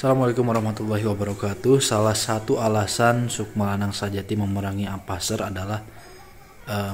Assalamualaikum warahmatullahi wabarakatuh. Salah satu alasan Sukma Lanang Sajati memerangi Ampasar adalah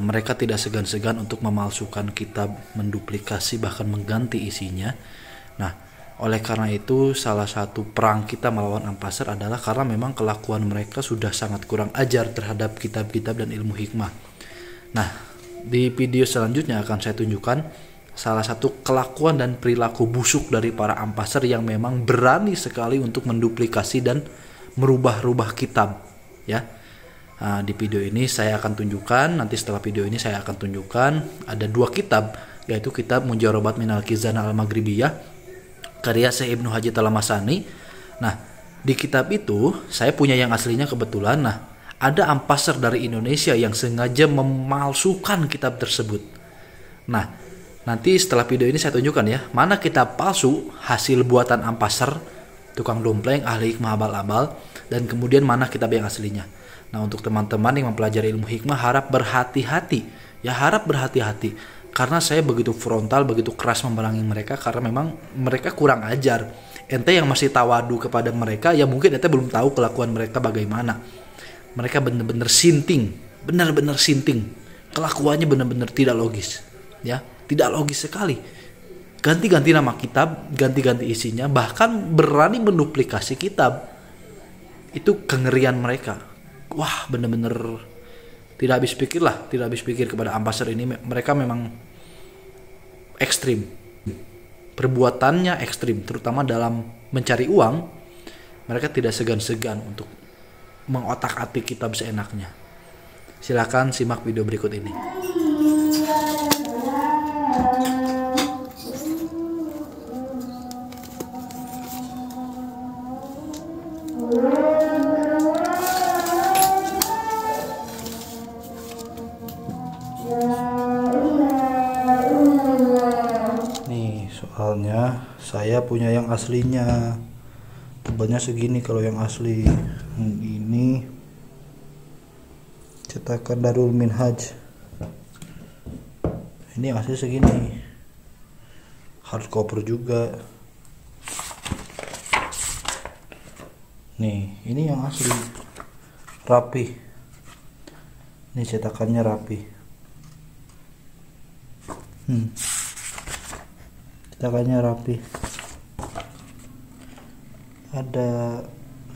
mereka tidak segan-segan untuk memalsukan kitab, menduplikasi bahkan mengganti isinya. Nah, oleh karena itu salah satu perang kita melawan Ampasar adalah karena memang kelakuan mereka sudah sangat kurang ajar terhadap kitab-kitab dan ilmu hikmah. Nah, di video selanjutnya akan saya tunjukkan salah satu kelakuan dan perilaku busuk dari para Ampasar yang memang berani sekali untuk menduplikasi dan merubah-rubah kitab, ya. Nah, di video ini saya akan tunjukkan, nanti setelah video ini saya akan tunjukkan ada dua kitab, yaitu kitab Mujarobat Minal Khizanah Al-Maghribiyah karya Syekh Ibnu Haji Talamasani. Nah, di kitab itu saya punya yang aslinya kebetulan. Nah, ada Ampasar dari Indonesia yang sengaja memalsukan kitab tersebut. Nah, nanti setelah video ini saya tunjukkan ya, mana kitab palsu hasil buatan Ampasar, tukang dompleng, ahli hikmah abal-abal, dan kemudian mana kitab yang aslinya. Nah, untuk teman-teman yang mempelajari ilmu hikmah harap berhati-hati. Ya, harap berhati-hati. Karena saya begitu frontal, begitu keras memerangi mereka karena memang mereka kurang ajar. Ente yang masih tawadu kepada mereka, ya mungkin ente belum tahu kelakuan mereka bagaimana. Mereka benar-benar sinting, benar-benar sinting. Kelakuannya benar-benar tidak logis. Ya, tidak logis sekali. Ganti-ganti nama kitab, ganti-ganti isinya, bahkan berani menduplikasi kitab. Itu kengerian mereka. Wah, benar-benar tidak habis pikir lah, tidak habis pikir kepada Ampasar ini. Mereka memang ekstrim. Perbuatannya ekstrim, terutama dalam mencari uang. Mereka tidak segan-segan untuk mengotak-atik kitab seenaknya. Silakan simak video berikut ini. Nih, soalnya saya punya yang aslinya. Tebalnya segini kalau yang asli. Ini cetakan Darul Minhaj. Ini yang asli segini. Hardcover juga. Nih, ini yang asli. Rapi. Ini cetakannya rapi. Cetakannya rapi. Ada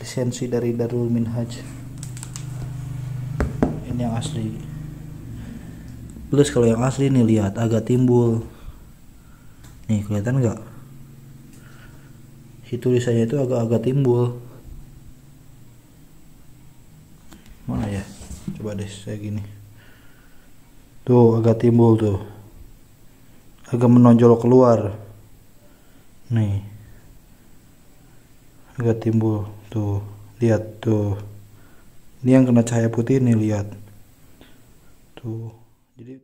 lisensi dari Darul Minhaj. Ini yang asli. Plus kalau yang asli nih, lihat agak timbul. Nih, kelihatan nggak? Si tulisannya itu agak-agak timbul. Mana ya? Coba deh saya gini. Tuh agak timbul tuh. Agak menonjol keluar. Nih. Agak timbul tuh. Lihat tuh. Ini yang kena cahaya putih nih, lihat. Tuh. Jadi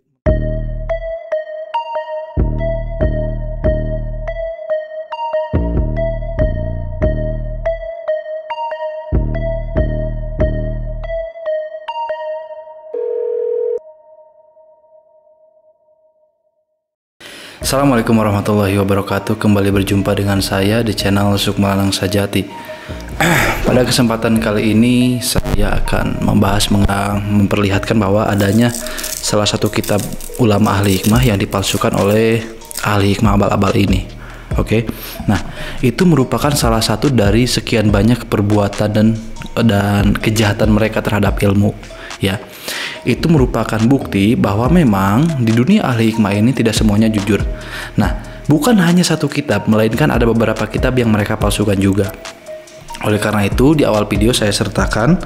Assalamualaikum warahmatullahi wabarakatuh. Kembali berjumpa dengan saya di channel Sukma Lanang Sajati. Pada kesempatan kali ini saya akan membahas memperlihatkan bahwa adanya salah satu kitab ulama ahli hikmah yang dipalsukan oleh ahli hikmah abal-abal ini. Oke. Nah, itu merupakan salah satu dari sekian banyak perbuatan dan kejahatan mereka terhadap ilmu, ya. Itu merupakan bukti bahwa memang di dunia ahli hikmah ini tidak semuanya jujur. Nah, bukan hanya satu kitab, melainkan ada beberapa kitab yang mereka palsukan juga. Oleh karena itu, di awal video saya sertakan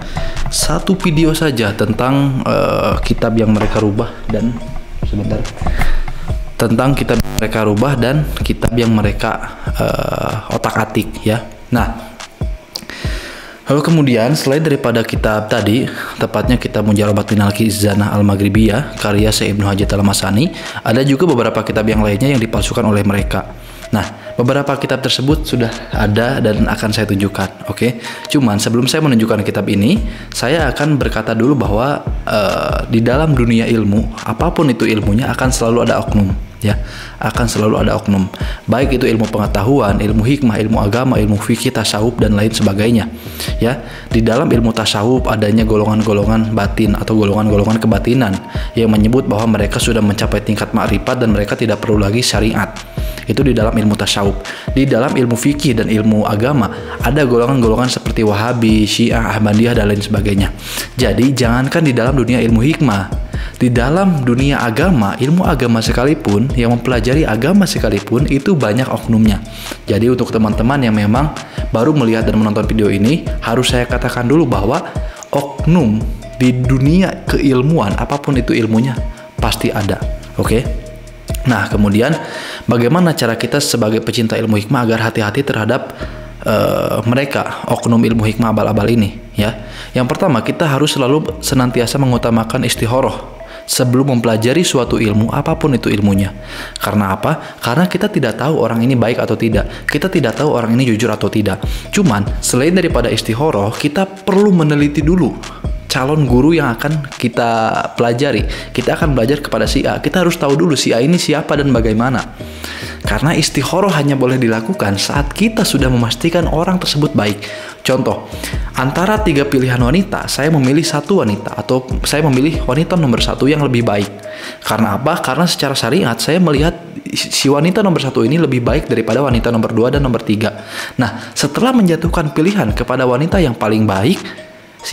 satu video saja tentang kitab yang mereka rubah dan tentang kitab yang mereka rubah dan kitab yang mereka otak-atik, ya. Nah, lalu kemudian selain daripada kitab tadi, tepatnya kitab Mujarobat Minal Khizanah Al-Maghribiyah karya Syekh Ibnu Haji Talamasani, ada juga beberapa kitab yang lainnya yang dipalsukan oleh mereka. Nah, beberapa kitab tersebut sudah ada dan akan saya tunjukkan, oke? Cuman sebelum saya menunjukkan kitab ini, saya akan berkata dulu bahwa di dalam dunia ilmu, apapun itu ilmunya akan selalu ada oknum. ya, akan selalu ada oknum, baik itu ilmu pengetahuan, ilmu hikmah, ilmu agama, ilmu fikih, tasawuf dan lain sebagainya. Ya, di dalam ilmu tasawuf adanya golongan-golongan batin atau golongan-golongan kebatinan yang menyebut bahwa mereka sudah mencapai tingkat makrifat dan mereka tidak perlu lagi syariat. Itu di dalam ilmu tasawuf. Di dalam ilmu fikih dan ilmu agama ada golongan-golongan seperti Wahabi, Syiah, Ahmadiyah dan lain sebagainya. Jadi jangankan di dalam dunia ilmu hikmah, di dalam dunia agama, ilmu agama sekalipun, yang mempelajari agama sekalipun, itu banyak oknumnya. Jadi untuk teman-teman yang memang baru melihat dan menonton video ini, harus saya katakan dulu bahwa oknum di dunia keilmuan, apapun itu ilmunya, pasti ada. Oke? Nah, kemudian bagaimana cara kita sebagai pecinta ilmu hikmah agar hati-hati terhadap mereka, oknum ilmu hikmah abal-abal ini, ya? Yang pertama, kita harus selalu senantiasa mengutamakan istikharah sebelum mempelajari suatu ilmu, apapun itu ilmunya. Karena apa? Karena kita tidak tahu orang ini baik atau tidak. Kita tidak tahu orang ini jujur atau tidak. Cuman, selain daripada istikharah, kita perlu meneliti dulu calon guru yang akan kita pelajari. Kita akan belajar kepada si A. Kita harus tahu dulu si A ini siapa dan bagaimana. Karena istikharah hanya boleh dilakukan saat kita sudah memastikan orang tersebut baik. Contoh, antara 3 pilihan wanita, saya memilih satu wanita atau saya memilih wanita nomor 1 yang lebih baik. Karena apa? Karena secara syariat saya melihat si wanita nomor 1 ini lebih baik daripada wanita nomor 2 dan nomor 3. Nah, setelah menjatuhkan pilihan kepada wanita yang paling baik,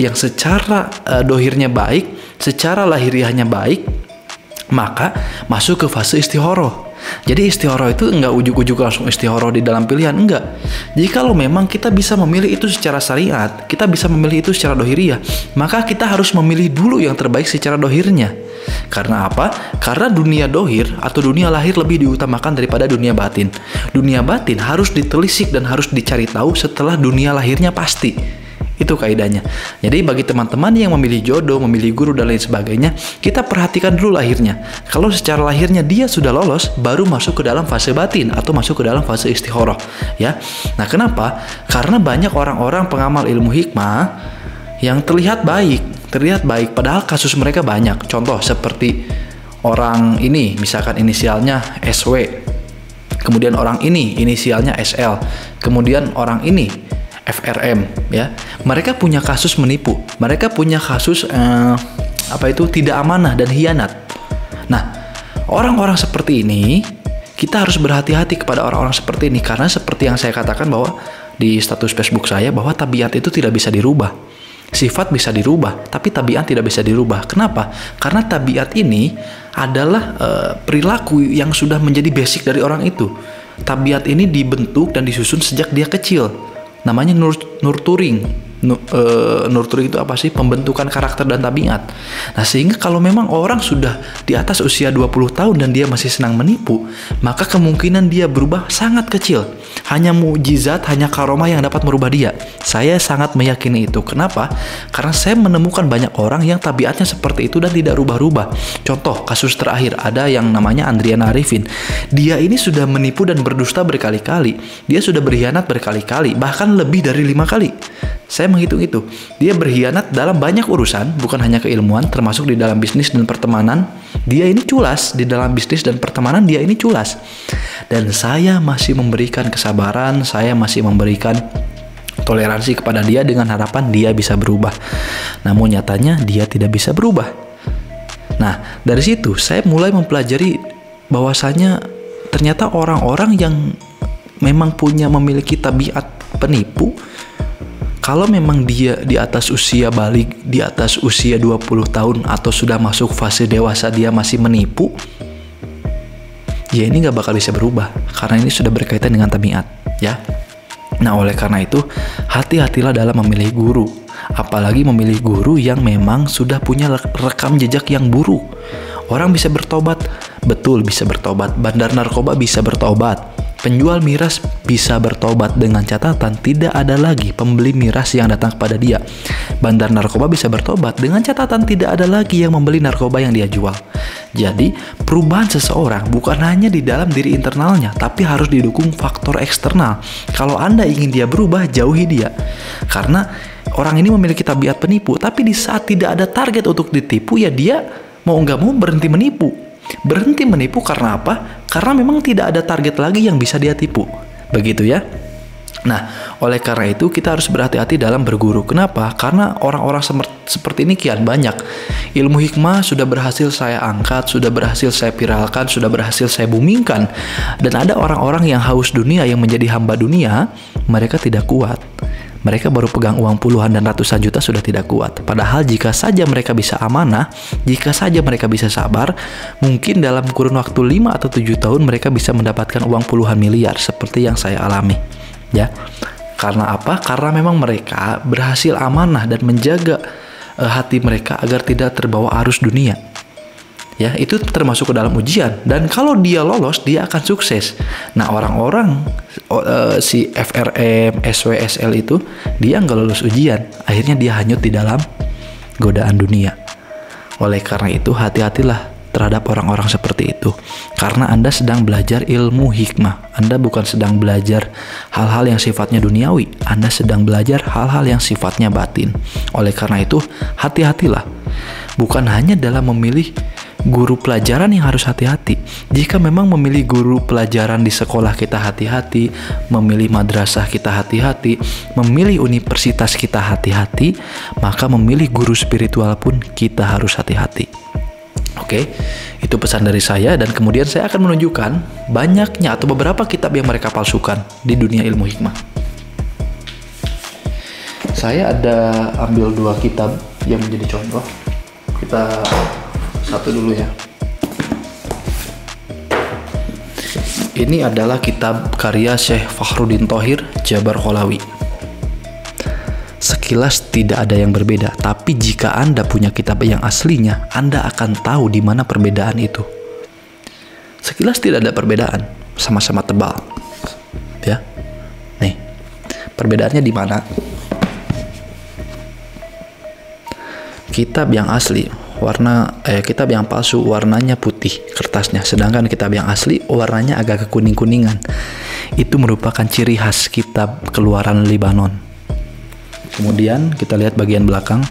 yang secara dohirnya baik, secara lahiriahnya baik, maka masuk ke fase istikharah. Jadi istikharah itu enggak ujuk-ujuk langsung istikharah di dalam pilihan, enggak. Jikalau memang kita bisa memilih itu secara syariat, kita bisa memilih itu secara dohiriah, maka kita harus memilih dulu yang terbaik secara dohirnya. Karena apa? Karena dunia dohir atau dunia lahir lebih diutamakan daripada dunia batin. Dunia batin harus ditelisik dan harus dicari tahu setelah dunia lahirnya pasti. Itu kaidahnya. Jadi bagi teman-teman yang memilih jodoh, memilih guru dan lain sebagainya, kita perhatikan dulu lahirnya. Kalau secara lahirnya dia sudah lolos, baru masuk ke dalam fase batin atau masuk ke dalam fase istikharah, ya. Nah, kenapa? Karena banyak orang-orang pengamal ilmu hikmah yang terlihat baik, padahal kasus mereka banyak. Contoh seperti orang ini, misalkan inisialnya SW. Kemudian orang ini inisialnya SL. Kemudian orang ini FRM, ya. Mereka punya kasus menipu, mereka punya kasus tidak amanah dan hianat. Nah, orang-orang seperti ini kita harus berhati-hati kepada orang-orang seperti ini, karena seperti yang saya katakan bahwa di status Facebook saya, bahwa tabiat itu tidak bisa dirubah. Sifat bisa dirubah, tapi tabiat tidak bisa dirubah. Kenapa? Karena tabiat ini adalah perilaku yang sudah menjadi basic dari orang itu. Tabiat ini dibentuk dan disusun sejak dia kecil. Namanya nurturing. Nurturing itu apa sih? Pembentukan karakter dan tabiat. Nah, sehingga kalau memang orang sudah di atas usia 20 tahun dan dia masih senang menipu, maka kemungkinan dia berubah sangat kecil. Hanya mukjizat, hanya karomah yang dapat merubah dia. Saya sangat meyakini itu. Kenapa? Karena saya menemukan banyak orang yang tabiatnya seperti itu dan tidak rubah-rubah. Contoh, kasus terakhir ada yang namanya Andriana Arifin. Dia ini sudah menipu dan berdusta berkali-kali. Dia sudah berkhianat berkali-kali, bahkan lebih dari 5 kali. Saya menghitung itu. Dia berkhianat dalam banyak urusan, bukan hanya keilmuan, termasuk di dalam bisnis dan pertemanan. Dia ini culas di dalam bisnis dan pertemanan, dia ini culas. Dan saya masih memberikan kesabaran, saya masih memberikan toleransi kepada dia dengan harapan dia bisa berubah. Namun nyatanya dia tidak bisa berubah. Nah, dari situ saya mulai mempelajari bahwasanya ternyata orang-orang yang memang memiliki tabiat penipu, kalau memang dia di atas usia balik, di atas usia 20 tahun atau sudah masuk fase dewasa dia masih menipu, ya ini gak bakal bisa berubah. Karena ini sudah berkaitan dengan tabiat, ya. Nah, oleh karena itu, hati-hatilah dalam memilih guru. Apalagi memilih guru yang memang sudah punya rekam jejak yang buruk. Orang bisa bertobat, betul bisa bertobat. Bandar narkoba bisa bertobat. Penjual miras bisa bertobat dengan catatan tidak ada lagi pembeli miras yang datang kepada dia. Bandar narkoba bisa bertobat dengan catatan tidak ada lagi yang membeli narkoba yang dia jual. Jadi, perubahan seseorang bukan hanya di dalam diri internalnya, tapi harus didukung faktor eksternal. Kalau Anda ingin dia berubah, jauhi dia. Karena orang ini memiliki tabiat penipu, tapi di saat tidak ada target untuk ditipu, ya dia mau nggak mau berhenti menipu. Berhenti menipu karena apa? Karena memang tidak ada target lagi yang bisa dia tipu. Begitu ya. Nah, oleh karena itu kita harus berhati-hati dalam berguru. Kenapa? Karena orang-orang seperti ini kian banyak. Ilmu hikmah sudah berhasil saya angkat, sudah berhasil saya viralkan, sudah berhasil saya boomingkan. Dan ada orang-orang yang haus dunia, yang menjadi hamba dunia, mereka tidak kuat. Mereka baru pegang uang puluhan dan ratusan juta sudah tidak kuat. Padahal jika saja mereka bisa amanah, jika saja mereka bisa sabar, mungkin dalam kurun waktu 5 atau 7 tahun mereka bisa mendapatkan uang puluhan miliar seperti yang saya alami. Ya. Karena apa? Karena memang mereka berhasil amanah dan menjaga hati mereka agar tidak terbawa arus dunia. Ya, itu termasuk ke dalam ujian, dan kalau dia lolos dia akan sukses. Nah, orang-orang si FRM, SWSL itu dia nggak lolos ujian, akhirnya dia hanyut di dalam godaan dunia. Oleh karena itu hati-hatilah terhadap orang-orang seperti itu, karena Anda sedang belajar ilmu hikmah. Anda bukan sedang belajar hal-hal yang sifatnya duniawi, Anda sedang belajar hal-hal yang sifatnya batin. Oleh karena itu hati-hatilah, bukan hanya dalam memilih guru pelajaran yang harus hati-hati. Jika memang memilih guru pelajaran di sekolah kita hati-hati, memilih madrasah kita hati-hati, memilih universitas kita hati-hati, maka memilih guru spiritual pun kita harus hati-hati. Oke, itu pesan dari saya, dan kemudian saya akan menunjukkan banyaknya atau beberapa kitab yang mereka palsukan di dunia ilmu hikmah. Saya ada ambil 2 kitab yang menjadi contoh. Kita satu dulu ya. Ini adalah kitab karya Syekh Fakhruddin Thohir Jabar Kholawi. Sekilas tidak ada yang berbeda, tapi jika Anda punya kitab yang aslinya, Anda akan tahu di mana perbedaan itu. Sekilas tidak ada perbedaan, sama-sama tebal. Ya. Nih. Perbedaannya di mana? Kitab yang asli kitab yang palsu warnanya putih kertasnya, sedangkan kitab yang asli warnanya agak kekuning-kuningan. Itu merupakan ciri khas kitab keluaran Libanon. Kemudian kita lihat bagian belakang.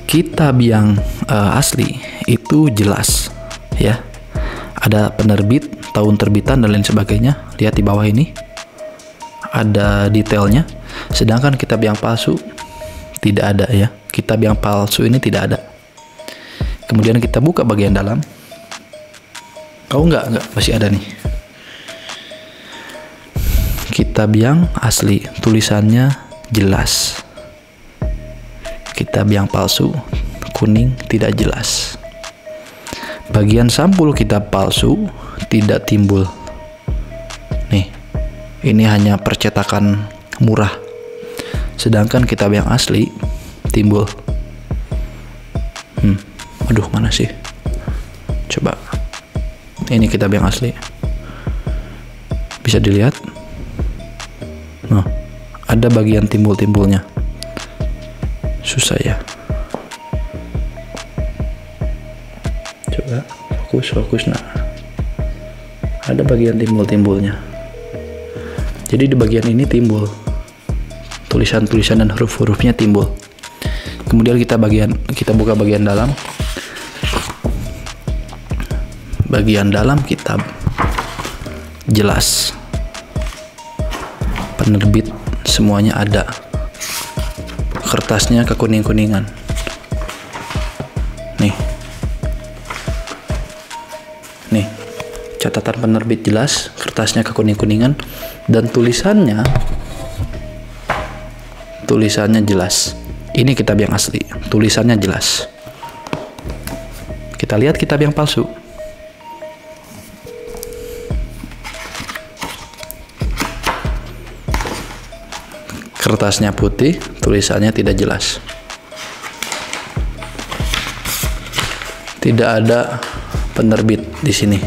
Kitab yang asli itu jelas ya. Ada penerbit, tahun terbitan dan lain sebagainya. Lihat di bawah ini. Ada detailnya. Sedangkan kitab yang palsu tidak ada ya. Kitab yang palsu ini tidak ada. Kemudian kita buka bagian dalam. Enggak, masih ada nih. Kitab yang asli, tulisannya jelas. Kitab yang palsu, kuning, tidak jelas. Bagian sampul kitab palsu tidak timbul. Nih, ini hanya percetakan murah. Sedangkan kitab yang asli timbul. Aduh, mana sih? Coba. Ini kitab yang asli. Bisa dilihat? Nah, ada bagian timbul-timbulnya. Susah ya. Coba fokus. Nah, ada bagian timbul-timbulnya. Jadi di bagian ini timbul. Tulisan-tulisan dan huruf-hurufnya timbul. Kemudian kita buka bagian dalam. Bagian dalam kitab jelas. Penerbit semuanya ada. Kertasnya kekuning-kuningan. Nih. Catatan penerbit jelas, kertasnya kekuning-kuningan, dan tulisannya jelas. Ini kitab yang asli, tulisannya jelas. Kita lihat kitab yang palsu. Kertasnya putih, tulisannya tidak jelas. Tidak ada penerbit di sini.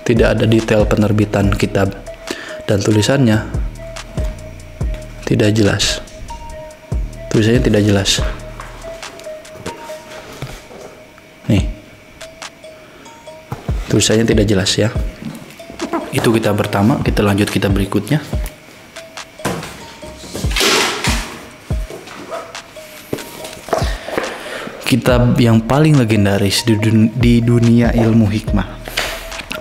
Tidak ada detail penerbitan kitab, dan tulisannya tidak jelas. Tulisannya tidak jelas. Nih. Tulisannya tidak jelas ya. Itu kitab pertama, kita lanjut kitab berikutnya. kitab yang paling legendaris di dunia ilmu hikmah,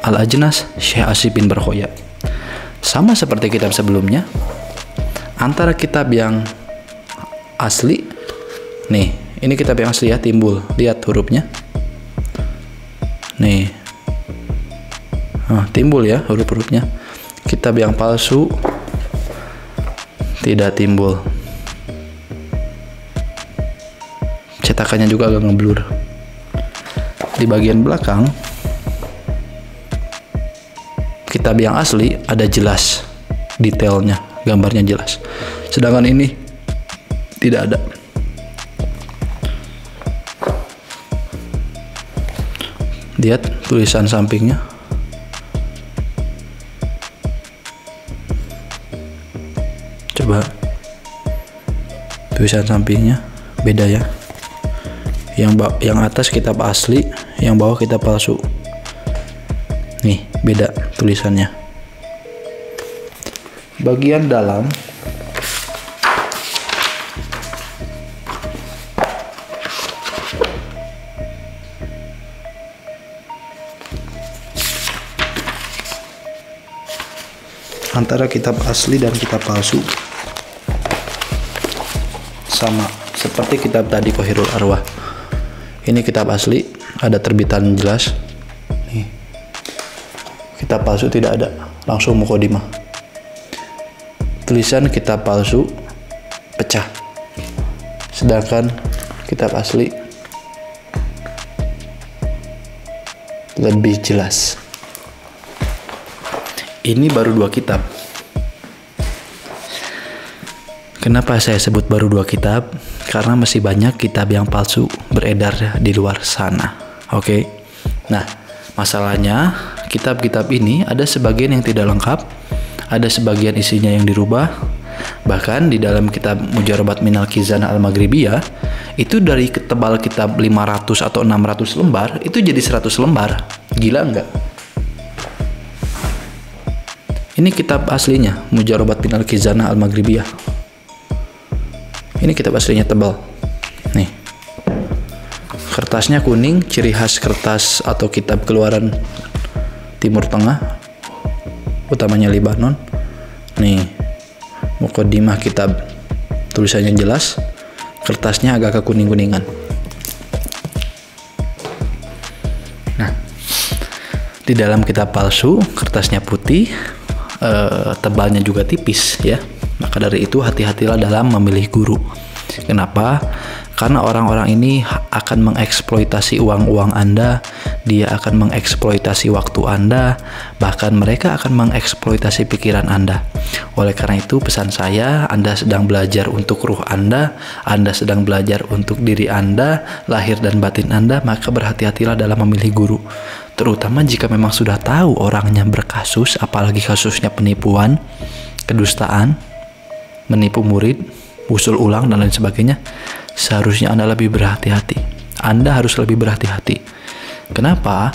Al-Ajnas Syekh Asy bin Barkhoya. Sama seperti kitab sebelumnya, antara kitab yang asli, nih, ini kitab yang asli ya, timbul, lihat hurufnya, nih, timbul ya huruf-hurufnya. Kitab yang palsu tidak timbul, cetakannya juga agak ngeblur. Di bagian belakang kitab yang asli ada jelas detailnya, gambarnya jelas, sedangkan ini tidak ada. Lihat tulisan sampingnya, coba tulisan sampingnya beda ya. Yang atas kitab asli, yang bawah kitab palsu. Nih, beda tulisannya. Bagian dalam antara kitab asli dan kitab palsu sama seperti kitab tadi Qahirul Arwah. Ini kitab asli, ada terbitan jelas. Nih. Kitab palsu tidak ada, langsung mukhodimah. Tulisan kitab palsu pecah, sedangkan kitab asli lebih jelas. Ini baru 2 kitab. Kenapa saya sebut baru 2 kitab? Karena masih banyak kitab yang palsu beredar di luar sana. Oke. Nah, masalahnya kitab-kitab ini ada sebagian yang tidak lengkap, ada sebagian isinya yang dirubah. Bahkan di dalam kitab Mujarabat Minal Khizanah Al-Maghribiyah itu dari tebal kitab 500 atau 600 lembar itu jadi 100 lembar. Gila enggak? Ini kitab aslinya Mujarabat Minal Khizanah Al-Maghribiyah. Ini kitab aslinya tebal. Nih. Kertasnya kuning, ciri khas kertas atau kitab keluaran Timur Tengah, utamanya Lebanon. Nih. Mukhodimah kitab, tulisannya jelas, kertasnya agak kekuning-kuningan. Nah, di dalam kitab palsu, kertasnya putih, tebalnya juga tipis ya. Maka dari itu hati-hatilah dalam memilih guru. Kenapa? Karena orang-orang ini akan mengeksploitasi uang-uang Anda, dia akan mengeksploitasi waktu Anda, bahkan mereka akan mengeksploitasi pikiran Anda. Oleh karena itu pesan saya, Anda sedang belajar untuk ruh Anda sedang belajar untuk diri Anda, lahir dan batin Anda, maka berhati-hatilah dalam memilih guru. Terutama jika memang sudah tahu orangnya berkasus, apalagi kasusnya penipuan, kedustaan, menipu murid, usul ulang dan lain sebagainya, seharusnya Anda lebih berhati-hati. Anda harus lebih berhati-hati. Kenapa?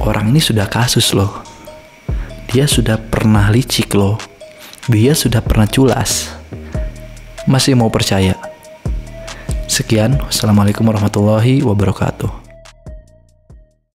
Orang ini sudah kasus loh. Dia sudah pernah licik loh. Dia sudah pernah culas. Masih mau percaya? Sekian. Wassalamualaikum warahmatullahi wabarakatuh.